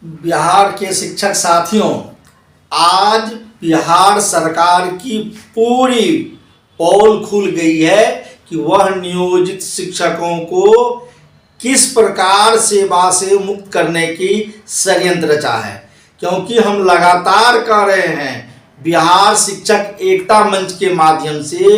बिहार के शिक्षक साथियों, आज बिहार सरकार की पूरी पोल खुल गई है कि वह नियोजित शिक्षकों को किस प्रकार सेवा से मुक्त करने की षड्यंत्र रचा है। क्योंकि हम लगातार कह रहे हैं, बिहार शिक्षक एकता मंच के माध्यम से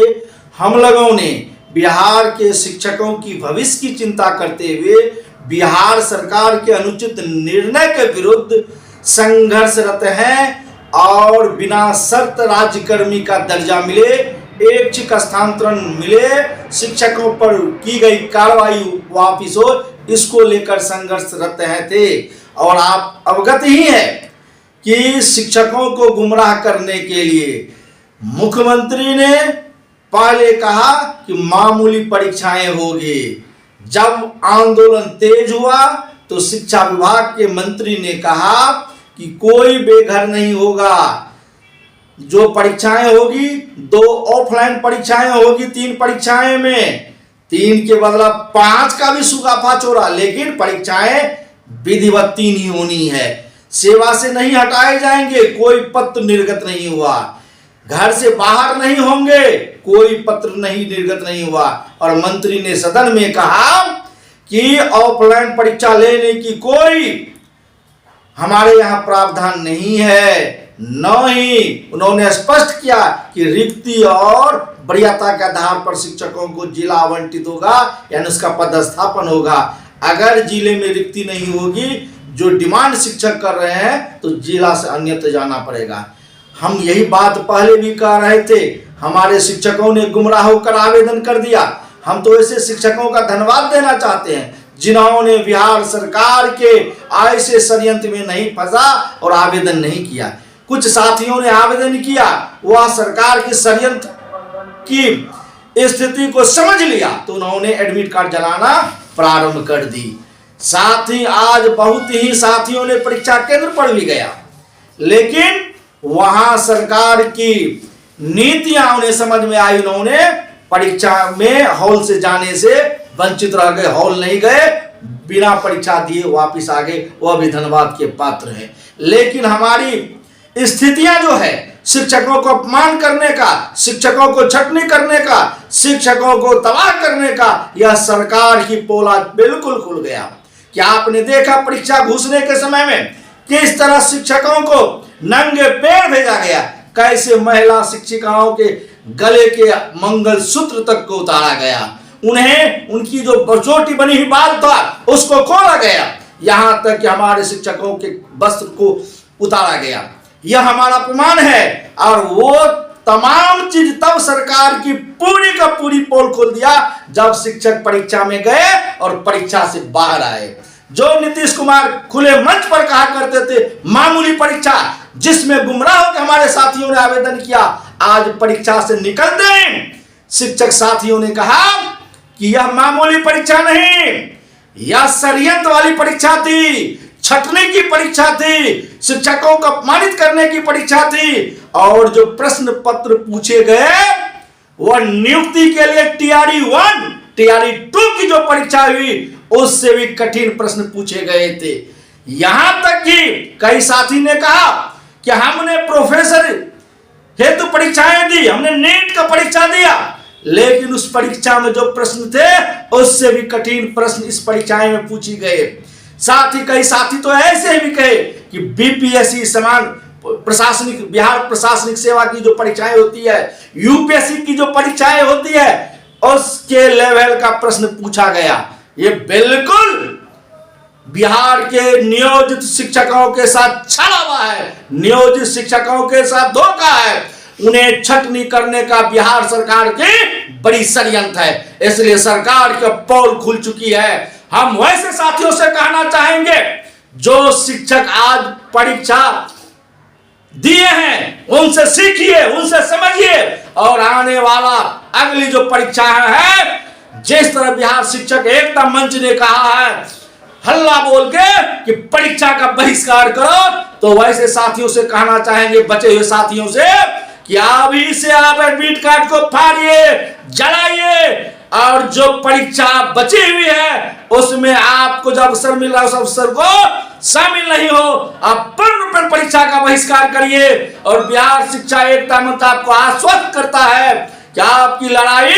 हम लोगों ने बिहार के शिक्षकों की भविष्य की चिंता करते हुए बिहार सरकार के अनुचित निर्णय के विरुद्ध संघर्षरत हैं और बिना शर्त राज्यकर्मी का दर्जा मिले, ऐच्छिक स्थानांतरण मिले, शिक्षकों पर की गई कार्रवाई वापिस हो, इसको लेकर संघर्षरत थे। और आप अवगत ही है कि शिक्षकों को गुमराह करने के लिए मुख्यमंत्री ने पहले कहा कि मामूली परीक्षाएं होगी। जब आंदोलन तेज हुआ तो शिक्षा विभाग के मंत्री ने कहा कि कोई बेघर नहीं होगा, जो परीक्षाएं होगी 2 ऑफलाइन परीक्षाएं होगी, 3 परीक्षाएं में 3 के बदला 5 का भी सुगाफा छोड़ा, लेकिन परीक्षाएं विधिवत 3 ही होनी है। सेवा से नहीं हटाए जाएंगे, कोई पत्र निर्गत नहीं हुआ। घर से बाहर नहीं होंगे, कोई पत्र नहीं निर्गत नहीं हुआ। और मंत्री ने सदन में कहा कि ऑफलाइन परीक्षा लेने की कोई हमारे यहाँ प्रावधान नहीं है। न ही उन्होंने स्पष्ट किया कि रिक्ति और वरीयता के आधार पर शिक्षकों को जिला आवंटित होगा, यानी उसका पदस्थापन होगा। अगर जिले में रिक्ति नहीं होगी, जो डिमांड शिक्षक कर रहे हैं, तो जिला से अन्यत्र जाना पड़ेगा। हम यही बात पहले भी कह रहे थे, हमारे शिक्षकों ने गुमराह होकर आवेदन कर दिया। हम तो ऐसे शिक्षकों का धन्यवाद देना चाहते हैं जिन्होंने बिहार सरकार के ऐसे षड्यंत्र में नहीं फंसा और आवेदन नहीं किया। कुछ साथियों ने आवेदन किया, वह सरकार के षड्यंत्र की स्थिति को समझ लिया तो उन्होंने एडमिट कार्ड जलाना प्रारंभ कर दी। साथ ही आज बहुत ही साथियों ने परीक्षा केंद्र पर भी गया, लेकिन वहां सरकार की नीतियां उन्हें समझ में आई। उन्होंने परीक्षा में हॉल से जाने से वंचित रह गए, हॉल नहीं गए, बिना परीक्षा दिए वापस आ गए, वह भी धन्यवाद के पात्र है। लेकिन हमारी स्थितियां जो है, शिक्षकों को अपमान करने का, शिक्षकों को छटनी करने का, शिक्षकों को तबाह करने का, यह सरकार की पोल बिल्कुल खुल गया। क्या आपने देखा परीक्षा घुसने के समय में किस तरह शिक्षकों को नंगे पैर भेजा गया, कैसे महिला शिक्षिकाओं के गले के मंगलसूत्र तक को उतारा गया, उन्हें उनकी जो चोटी बनी हुई बाल था उसको खोला गया, यहां तक कि हमारे शिक्षकों के वस्त्र को उतारा गया। यह हमारा अपमान है। और वो तमाम चीज तब सरकार की पूरी का पूरी पोल खोल दिया जब शिक्षक परीक्षा में गए और परीक्षा से बाहर आए। जो नीतीश कुमार खुले मंच पर कहा करते थे मामूली परीक्षा, जिसमें गुमराह होकर हमारे साथियों ने आवेदन किया, आज परीक्षा से निकल दें। शिक्षक साथियों ने कहा कि यह मामूली परीक्षा नहीं, यह षड्यंत्र वाली परीक्षा थी, छटने की परीक्षा थी, शिक्षकों को अपमानित करने की परीक्षा थी। और जो प्रश्न पत्र पूछे गए वह नियुक्ति के लिए टीआरई 1, टीआरई 2 की जो परीक्षा हुई उससे भी कठिन प्रश्न पूछे गए थे। यहां तक कि कई साथी ने कहा कि हमने प्रोफेसर हेतु परीक्षाएं दी, हमने नीट का परीक्षा दिया, लेकिन उस परीक्षा में जो प्रश्न थे उससे भी कठिन प्रश्न इस परीक्षाएं में पूछी गए। साथ ही कई साथी तो ऐसे भी कहे कि बीपीएससी समान प्रशासनिक, बिहार प्रशासनिक सेवा की जो परीक्षाएं होती है, यूपीएससी की जो परीक्षाएं होती है, उसके लेवल का प्रश्न पूछा गया। ये बिल्कुल बिहार के नियोजित शिक्षकों के साथ छला हुआ है, नियोजित शिक्षकों के साथ धोखा है। उन्हें छटनी करने का बिहार सरकार की बड़ी षड्यंत्र है, इसलिए सरकार की पोल खुल चुकी है। हम वैसे साथियों से कहना चाहेंगे जो शिक्षक आज परीक्षा दिए हैं, उनसे सीखिए, उनसे समझिए, और आने वाला अगली जो परीक्षा है, जिस तरह बिहार शिक्षक एकता मंच ने कहा है हल्ला बोल के कि परीक्षा का बहिष्कार करो, तो वैसे साथियों से कहना चाहेंगे, बचे हुए साथियों से, कि अभी से आप एडमिट कार्ड को फाड़िए, जलाइए, और जो परीक्षा बची हुई है उसमें आपको जो अवसर मिल रहा है उस अवसर को शामिल नहीं हो, आप पूर्ण रूप परीक्षा का बहिष्कार करिए। और बिहार शिक्षा एकता मंच आपको आश्वस्त करता है कि आपकी लड़ाई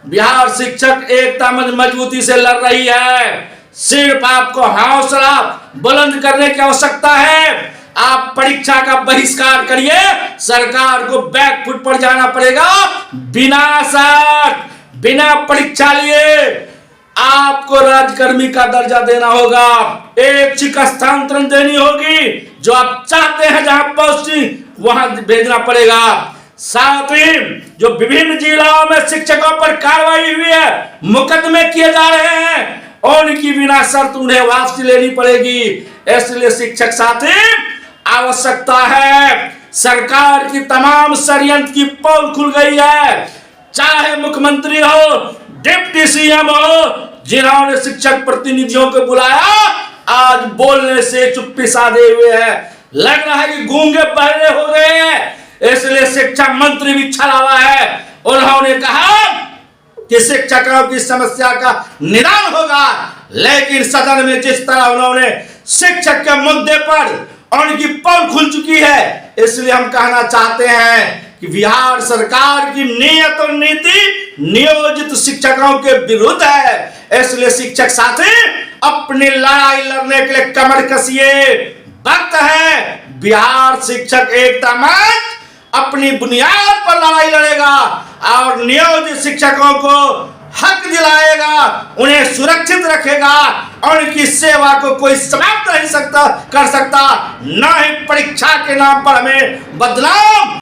बिहार शिक्षक एकता मंच मजबूती से लड़ रही है। सिर्फ आपको हौसला बुलंद करने की आवश्यकता है। आप परीक्षा का बहिष्कार करिए, सरकार को बैकफुट पर जाना पड़ेगा। बिना शर्त बिना परीक्षा लिए आपको राज्यकर्मी का दर्जा देना होगा, ऐच्छिक स्थानांतरण देनी होगी, जो आप चाहते हैं जहां पोस्टिंग वहां भेजना पड़ेगा। साथ ही जो विभिन्न जिलों में शिक्षकों पर कार्रवाई हुई है, मुकदमे किए जा रहे हैं, उनकी बिना शर्त उन्हें वापसी लेनी पड़ेगी। इसलिए शिक्षक साथी आवश्यकता है, सरकार की तमाम षड्यंत्र की पोल खुल गई है। चाहे मुख्यमंत्री हो, डिप्टी सीएम हो, जिन्होंने शिक्षक प्रतिनिधियों को बुलाया आज बोलने से चुप्पी साधे हुए हैं। लग रहा है कि गूंगे बहरे हो गए हैं। इसलिए शिक्षा मंत्री भी छलावा है। उन्होंने कहा कि शिक्षकों की समस्या का निदान होगा, लेकिन सदन में जिस तरह उन्होंने शिक्षक के मुद्दे पर उनकी पोल खुल चुकी है, इसलिए हम कहना चाहते हैं कि बिहार सरकार की नीयत और नीति नियोजित शिक्षकों के विरुद्ध है। इसलिए शिक्षक साथी अपनी लड़ाई लड़ने के लिए कमर कसिए, वक्त है। बिहार शिक्षक एकता मंच अपनी बुनियाद पर लड़ाई लड़ेगा और नियोजित शिक्षकों को हक दिलाएगा, उन्हें सुरक्षित रखेगा, और उनकी सेवा को कोई समाप्त नहीं कर सकता, न ही परीक्षा के नाम पर हमें बदनाम